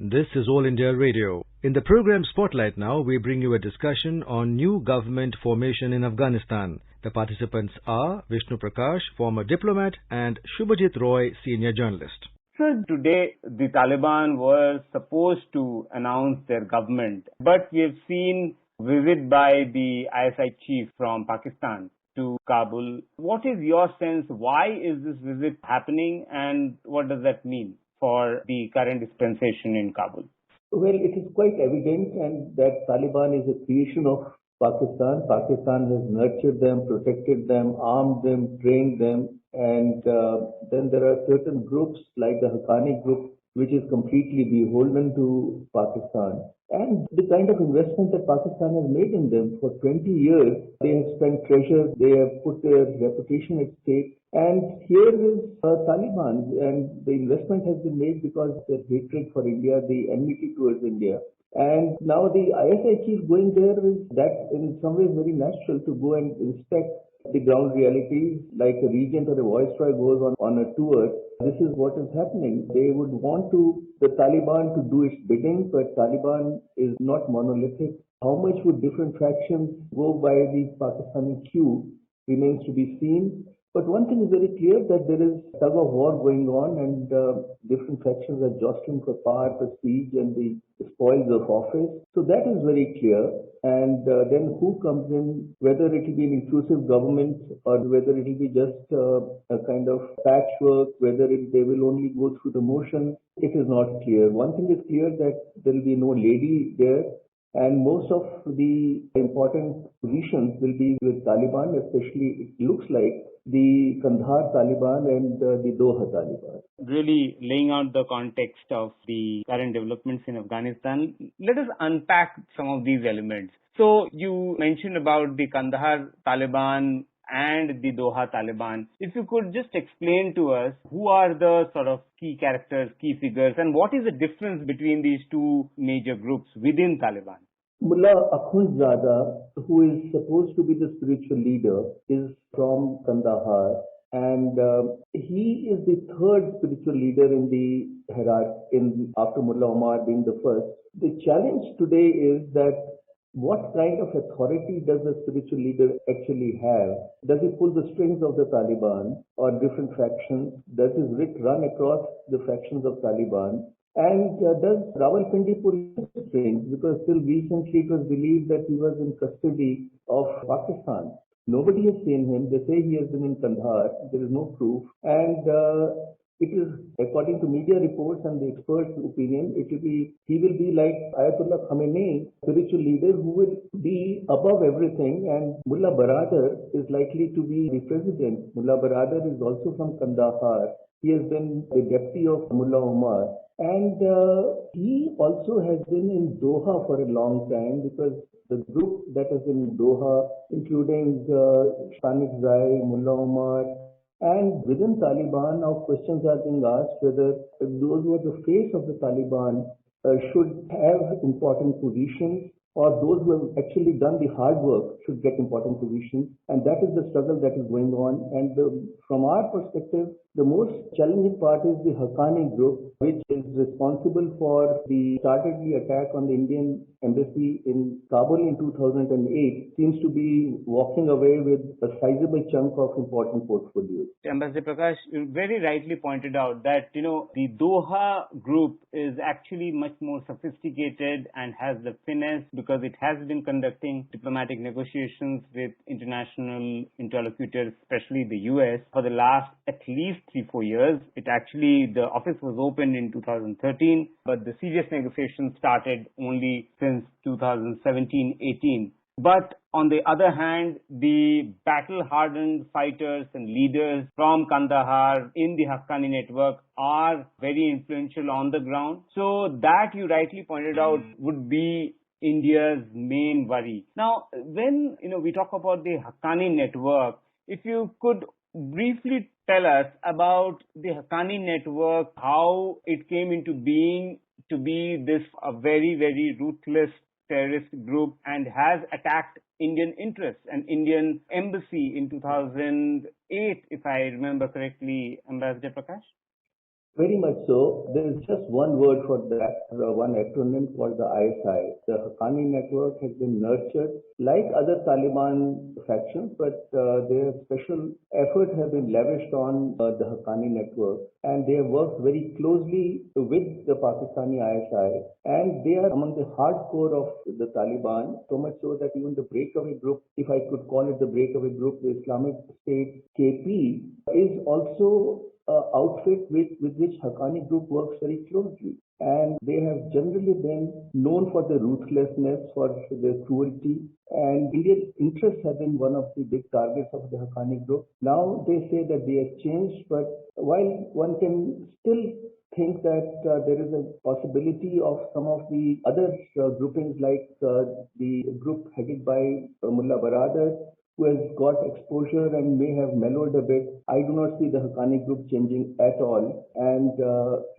This is All India Radio. In the program Spotlight now, we bring you a discussion on new government formation in Afghanistan. The participants are Vishnu Prakash, former diplomat, and Shubhajit Roy, senior journalist. So today, the Taliban was supposed to announce their government, but we have seen visit by the ISI chief from Pakistan to Kabul. What is your sense? Why is this visit happening, and what does that mean for the current dispensation in Kabul? Well, it is quite evident and that Taliban is a creation of Pakistan. Pakistan has nurtured them, protected them, armed them, trained them, and then there are certain groups like the Haqqani group which is completely beholden to Pakistan. And the kind of investment that Pakistan has made in them for 20 years, they have spent treasure, they have put their reputation at stake. And here is Taliban, and the investment has been made because of their hatred for India, the enmity towards India. And now the ISI chief going there is that in some ways very natural to go and inspect the ground reality, like a regent or a viceroy goes on a tour. This is what is happening. They would want the Taliban to do its bidding, but Taliban is not monolithic. How much would different factions go by the Pakistani queue remains to be seen. But one thing is very clear that there is tug of war going on and different factions are jostling for power, prestige and the spoils of office. So that is very clear. And then who comes in, whether it will be an inclusive government or whether it will be just a kind of patchwork, whether they will only go through the motion, it is not clear. One thing is clear that there will be no lady there. And most of the important positions will be with Taliban, especially it looks like the Kandahar Taliban and the Doha Taliban. Really laying out the context of the current developments in Afghanistan, let us unpack some of these elements. So you mentioned about the Kandahar Taliban and the Doha Taliban. If you could just explain to us who are the sort of key characters, key figures, and what is the difference between these two major groups within Taliban? Mullah Akhundzada, who is supposed to be the spiritual leader, is from Kandahar, and he is the third spiritual leader in the hierarchy after Mullah Omar being the first. The challenge today is that what kind of authority does the spiritual leader actually have? Does he pull the strings of the Taliban or different factions? Does his writ run across the factions of Taliban? And does Rawalpindi pull his strings? Because till recently it was believed that he was in custody of Pakistan. Nobody has seen him. They say he has been in Kandahar. There is no proof. And it is, according to media reports and the experts' opinion, he will be like Ayatollah Khamenei, spiritual leader who will be above everything. And Mullah Baradar is likely to be the president. Mullah Baradar is also from Kandahar. He has been the deputy of Mullah Omar. And he also has been in Doha for a long time because the group that is in Doha, including Shanik Zai, Mullah Omar, and within Taliban, now questions are being asked whether those who are the face of the Taliban should have important positions or those who have actually done the hard work should get important positions. And that is the struggle that is going on. And from our perspective, the most challenging part is the Haqqani group, which is responsible for started the attack on the Indian embassy in Kabul in 2008, seems to be walking away with a sizable chunk of important portfolios. Ambassador Prakash, you very rightly pointed out that, the Doha group is actually much more sophisticated and has the finesse because it has been conducting diplomatic negotiations with international interlocutors, especially the US, for the last at least 3-4 years. The office was opened in 2013, but the serious negotiations started only since 2017-18. But on the other hand, the battle-hardened fighters and leaders from Kandahar in the Haqqani Network are very influential on the ground. So that, you rightly pointed out, would be India's main worry. Now, when we talk about the Haqqani Network, if you could briefly tell us about the Haqqani Network, how it came into being to be this a very, very ruthless terrorist group and has attacked Indian interests and Indian embassy in 2008, if I remember correctly, Ambassador Prakash? Very much so. There is just one word for that, one acronym called the ISI. The Haqqani Network has been nurtured like other Taliban factions, but their special effort has been lavished on the Haqqani Network, and they have worked very closely with the Pakistani ISI, and they are among the hardcore of the Taliban, so much so that even the breakaway group, if I could call it the breakaway group, the Islamic State KP, is also outfit with which Haqqani group works very closely. And they have generally been known for their ruthlessness, for their cruelty, and Indian interests have been one of the big targets of the Haqqani group. Now they say that they have changed, but while one can still think that there is a possibility of some of the other groupings like the group headed by Mullah Baradar, who has got exposure and may have mellowed a bit. I do not see the Haqqani group changing at all. And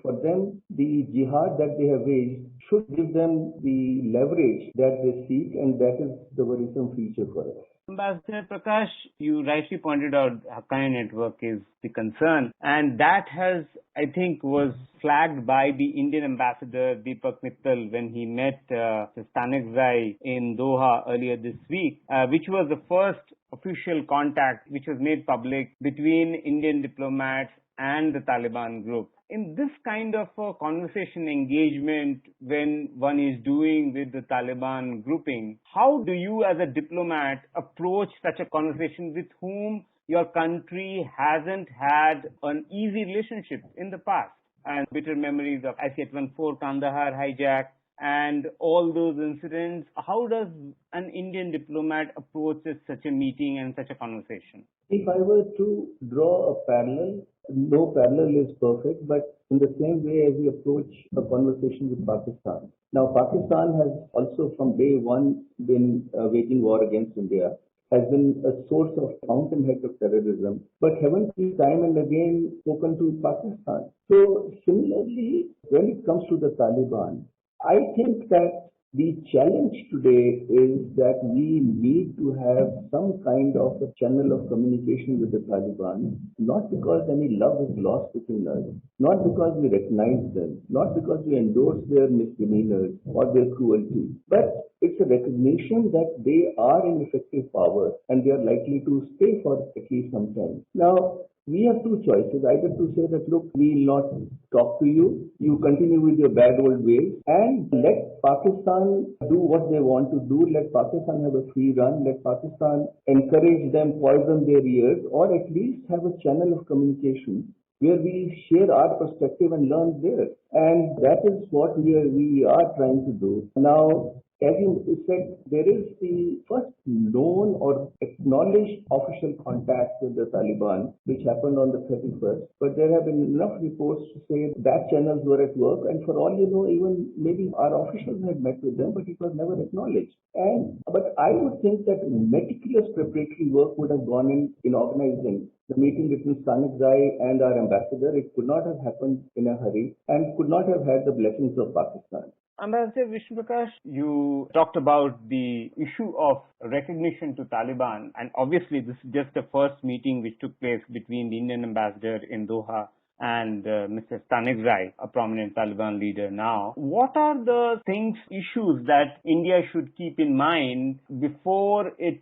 for them, the jihad that they have waged should give them the leverage that they seek, and that is the worrisome feature for us. Ambassador Prakash, you rightly pointed out Haqqani Network is the concern, and that has, I think, was flagged by the Indian ambassador Deepak Mittal when he met Stanexai in Doha earlier this week, which was the first official contact which was made public between Indian diplomats and the Taliban group. In this kind of a conversation engagement when one is doing with the Taliban grouping, how do you as a diplomat approach such a conversation with whom your country hasn't had an easy relationship in the past? And bitter memories of IC-814 Kandahar hijack and all those incidents. How does an Indian diplomat approach such a meeting and such a conversation? If I were to draw a parallel, no parallel is perfect, but in the same way as we approach a conversation with Pakistan. Now, Pakistan has also from day one been waging war against India, has been a source of fountainhead of terrorism, but haven't we time and again spoken to Pakistan? So similarly, when it comes to the Taliban, I think that the challenge today is that we need to have some kind of a channel of communication with the Taliban, not because any love is lost between us, not because we recognize them, not because we endorse their misdemeanors or their cruelty, but it's a recognition that they are in effective power and they are likely to stay for at least some time. Now, we have two choices, either to say that, look, we will not talk to you, you continue with your bad old ways, and let Pakistan do what they want to do, let Pakistan have a free run, let Pakistan encourage them, poison their ears, or at least have a channel of communication where we share our perspective and learn theirs. And that is what we are trying to do. Now, as you said, there is the first known or acknowledged official contact with the Taliban, which happened on the 31st. But there have been enough reports to say that channels were at work. And for all you know, even maybe our officials had met with them, but it was never acknowledged. But I would think that meticulous preparatory work would have gone in organizing the meeting between Stanexai and our ambassador. It could not have happened in a hurry and could not have had the blessings of Pakistan. Ambassador Vishnu Prakash, you talked about the issue of recognition to Taliban, and obviously this is just the first meeting which took place between the Indian ambassador in Doha and Mr. Stanexai, a prominent Taliban leader now. What are the issues that India should keep in mind before it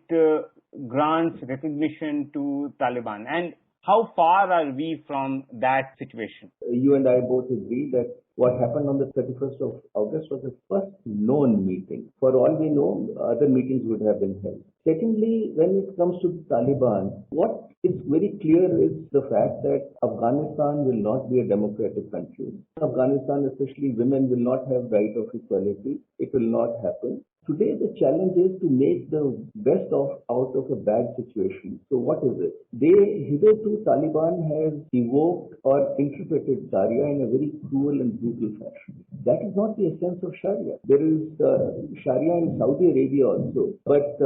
grants recognition to Taliban? And how far are we from that situation? You and I both agree that what happened on the 31st of August was the first known meeting. For all we know, other meetings would have been held. Secondly, when it comes to the Taliban, what is very clear is the fact that Afghanistan will not be a democratic country. Afghanistan, especially women, will not have right of equality. It will not happen. Today, the challenge is to make the best out of a bad situation. So what is it? Hitherto, Taliban has evoked or interpreted Sharia in a very cruel and brutal fashion. That is not the essence of Sharia. There is Sharia in Saudi Arabia also. But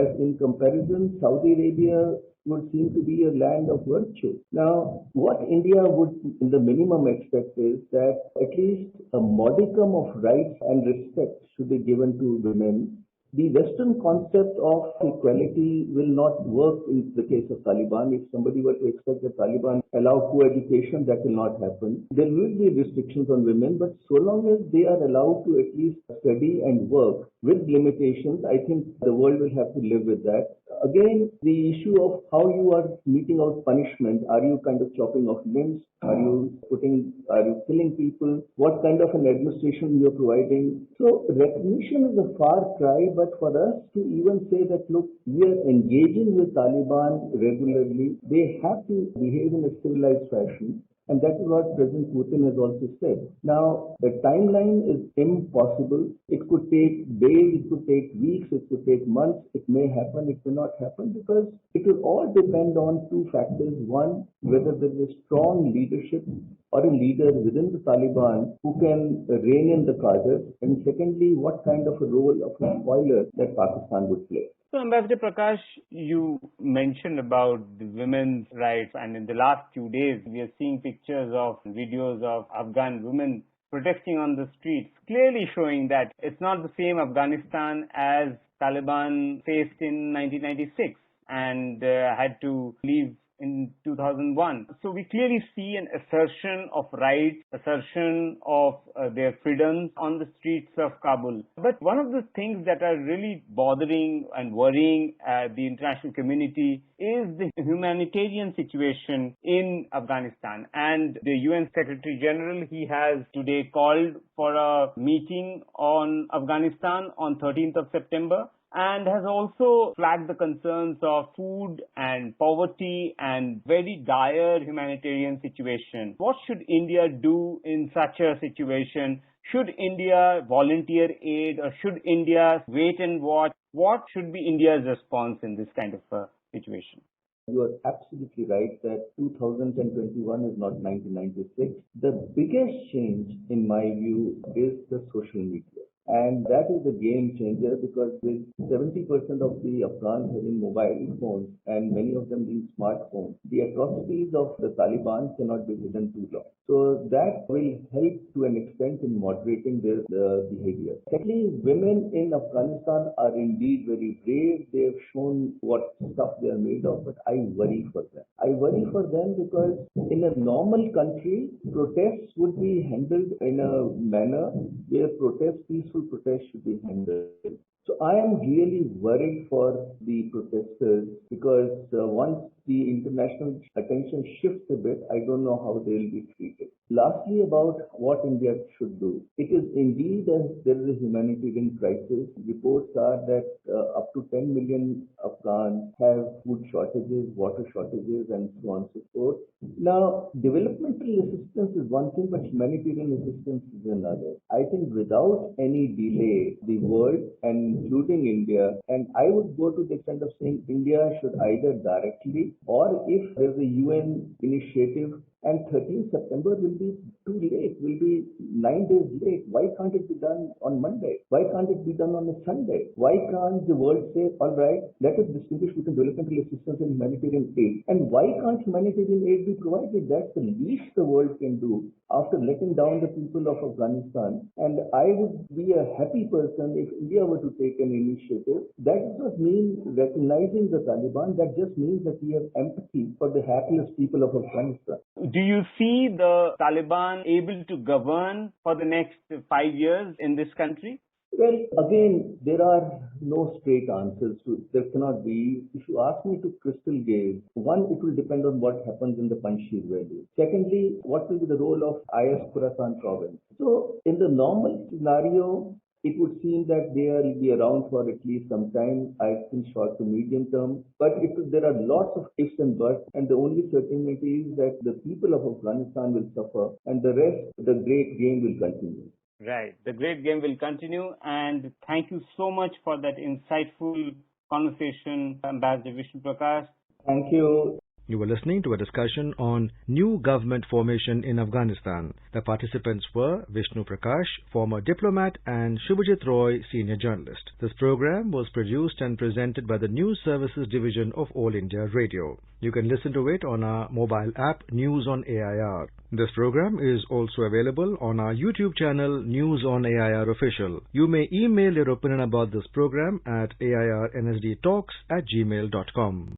as in comparison, Saudi Arabia would seem to be a land of virtue. Now, what India would, in the minimum, expect is that at least a modicum of rights and respect should be given to women the Western concept of equality will not work in the case of Taliban. If somebody were to expect the Taliban allow co-education, that will not happen. There will be restrictions on women, but so long as they are allowed to at least study and work with limitations, I think the world will have to live with that. Again, the issue of how you are meting out punishment. Are you kind of chopping off limbs? Are you killing people? What kind of an administration you're providing? So recognition is a far cry, but for us to even say that, look, we are engaging with Taliban regularly, they have to behave in a civilized fashion. And that is what President Putin has also said. Now, the timeline is impossible. It could take days, it could take weeks, it could take months. It may happen, it may not happen, because it will all depend on two factors. One, whether there is a strong leadership or a leader within the Taliban who can rein in the cadres. And secondly, what kind of a role of a spoiler that Pakistan would play. So, Ambassador Prakash, you mentioned about the women's rights, and in the last few days, we are seeing pictures of videos of Afghan women protesting on the streets, clearly showing that it's not the same Afghanistan as Taliban faced in 1996 and had to leave in 2001. So we clearly see an assertion of rights, assertion of their freedoms on the streets of Kabul. But one of the things that are really bothering and worrying the international community is the humanitarian situation in Afghanistan. And the UN Secretary General, he has today called for a meeting on Afghanistan on 13th of September. And has also flagged the concerns of food and poverty and very dire humanitarian situation. What should India do in such a situation? Should India volunteer aid, or should India wait and watch? What should be India's response in this kind of a situation? You are absolutely right that 2021 is not 1996. The biggest change, in my view, is the social media. And that is the game changer, because with 70% of the Afghans having mobile phones and many of them being smartphones, the atrocities of the Taliban cannot be hidden too long. So that will help to an extent in moderating their behavior. Secondly, women in Afghanistan are indeed very brave. They have shown what stuff they are made of, but I worry for them. I worry for them because in a normal country, protests would be handled in a manner where peaceful protests should be handled. So I am really worried for the protesters, because once the international attention shifts a bit, I don't know how they will be treated. Lastly, about what India should do. It is indeed there is a humanitarian crisis. Reports are that up to 10 million Afghans have food shortages, water shortages, and so on and so forth. Now, developmental assistance is one thing, but humanitarian assistance is another. I think without any delay, the world, and including India, and I would go to the extent of saying India should either directly, or if there's a UN initiative, and 13th September will be too late, will be 9 days late. Why can't it be done on Monday? Why can't it be done on a Sunday? Why can't the world say, all right, let us distinguish between developmental assistance and humanitarian aid? And why can't humanitarian aid be provided? That's the least the world can do after letting down the people of Afghanistan. And I would be a happy person if India were to take an initiative. That does not mean recognizing the Taliban. That just means that we have empathy for the hapless people of Afghanistan. Do you see the Taliban able to govern for the next 5 years in this country? Well, again, there are no straight answers to it. There cannot be. If you ask me to crystal gaze, one, it will depend on what happens in the Panjshir Valley. Secondly, what will be the role of IS Khorasan province? So, in the normal scenario, it would seem that they will be around for at least some time, I think short to medium term. But there are lots of ifs and buts, and the only certainty is that the people of Afghanistan will suffer, and the rest, the great game will continue. Right. The great game will continue, and thank you so much for that insightful conversation, Ambassador Vishnu Prakash. Thank you. You were listening to a discussion on new government formation in Afghanistan. The participants were Vishnu Prakash, former diplomat, and Shubhajit Roy, senior journalist. This program was produced and presented by the News Services Division of All India Radio. You can listen to it on our mobile app News on AIR. This program is also available on our YouTube channel News on AIR Official. You may email your opinion about this program at airnsdtalks@gmail.com.